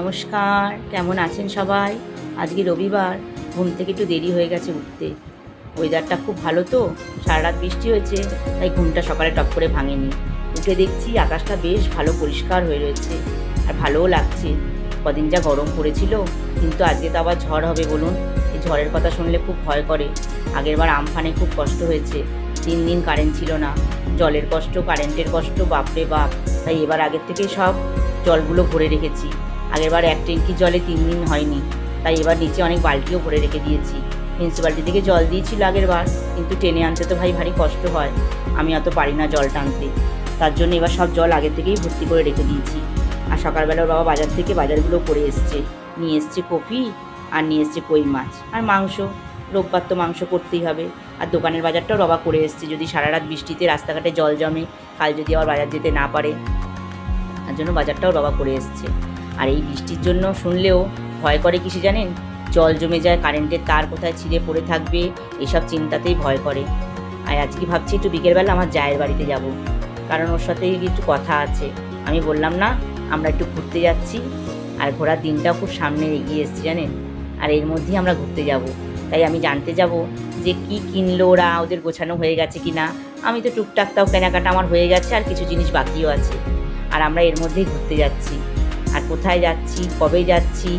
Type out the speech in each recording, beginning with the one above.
নমস্কার, কেমন আছেন সবাই? আজকে রবিবার, ঘুম থেকে একটু দেরি হয়ে গেছে উঠতে। ওয়েদারটা খুব ভালো তো, সারা রাত বৃষ্টি হয়েছে, তাই ঘুমটা সকালে টপ করে ভাঙেনি। উঠে দেখছি আকাশটা বেশ ভালো পরিষ্কার হয়ে রয়েছে আর ভালোও লাগছে। কদিন যা গরম পড়েছিল, কিন্তু আজকে তো আবার ঝড় হবে বলুন। এই ঝড়ের কথা শুনলে খুব ভয় করে। আগেরবার আমফানে খুব কষ্ট হয়েছে, 3 দিন কারেন্ট ছিল না। জলের কষ্ট, কারেন্টের কষ্ট, বাপরে বাপ। তাই এবার আগের থেকে সব জলগুলো ভরে রেখেছি। আগেরবার 1 ট্যাঙ্কি জলে 3 দিন হয়নি, তাই এবার নিচে অনেক বালতিও ভরে রেখে দিয়েছি। মিউনিসিপ্যালিটি থেকে জল দিয়েছিল আগেরবার, কিন্তু টেনে আনতে তো ভাই ভারী কষ্ট হয়। আমি অত পারি না জল টানতে, তার জন্য এবার সব জল আগের থেকেই ভর্তি করে রেখে দিয়েছি। আর সকালবেলা ওর বাবা বাজার থেকে বাজারগুলো করে এসছে, নিয়ে এসছে কপি আর নিয়ে এসছে কই মাছ আর মাংস। রোববার তো মাংস করতেই হবে। আর দোকানের বাজারটাও বাবা করে এসছে, যদি সারা রাত বৃষ্টিতে রাস্তাঘাটে জল জমে, কাল যদি আবার বাজার যেতে না পারে, তার জন্য বাজারটাও বাবা করে এসছে। আর এই বৃষ্টির জন্য শুনলেও ভয় করে কিসে জানেন? জল জমে যায়, কারেন্টের তার কোথায় ছিঁড়ে পড়ে থাকবে, এসব চিন্তাতেই ভয় করে। আর আজকে ভাবছি একটু বিকেলবেলা আমার জায়ের বাড়িতে যাব, কারণ ওর সাথে একটু কথা আছে। আমি বললাম না আমরা একটু ঘুরতে যাচ্ছি, আর ঘোরার দিনটাও খুব সামনে এগিয়ে এসছে জানেন। আর এর মধ্যেই আমরা ঘুরতে যাব, তাই আমি জানতে যাব যে কি কিনলো ওরা, ওদের গোছানো হয়ে গেছে কি না। আমি তো টুকটাক তাও কেনাকাটা আমার হয়ে গেছে, আর কিছু জিনিস বাকিও আছে। আর আমরা এর মধ্যেই ঘুরতে যাচ্ছি। আর কোথায় যাচ্ছি, কবে যাচ্ছি,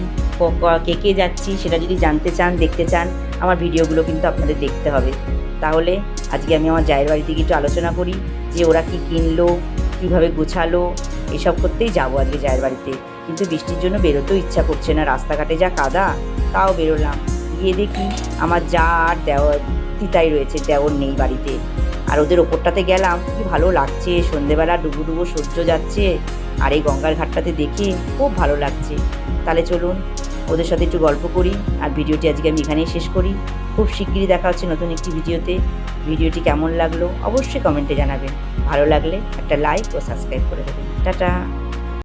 কে কে যাচ্ছি, সেটা যদি জানতে চান, দেখতে চান, আমার ভিডিওগুলো কিন্তু আপনাদের দেখতে হবে। তাহলে আজকে আমি আমার জায়ের বাড়িতে গিয়ে একটু আলোচনা করি যে ওরা কি কিনলো, কীভাবে গোছালো, এসব করতেই যাবো আজকে জায়ের বাড়িতে। কিন্তু বৃষ্টির জন্য বেরোতেও ইচ্ছা করছে না, রাস্তাঘাটে যা কাদা। তাও বেরোলাম, গিয়ে দেখি আমার যা আর দেওয়ার তিতাই রয়েছে, দেওর নেই বাড়িতে। আর ওদের ওপরটাতে গেলাম, কি ভালো লাগছে, সন্ধেবেলা ডুবো ডুবো সূর্য যাচ্ছে, আর এই গঙ্গার ঘাটটাতে দেখে খুব ভালো লাগছে। তাহলে চলুন ওদের সাথে একটু গল্প করি, আর ভিডিওটি আজকে আমি এখানেই শেষ করি। খুব শিগগিরই দেখা হচ্ছে নতুন একটি ভিডিওতে। ভিডিওটি কেমন লাগলো অবশ্যই কমেন্টে জানাবেন। ভালো লাগলে একটা লাইক ও সাবস্ক্রাইব করে দেবেন। টাটা।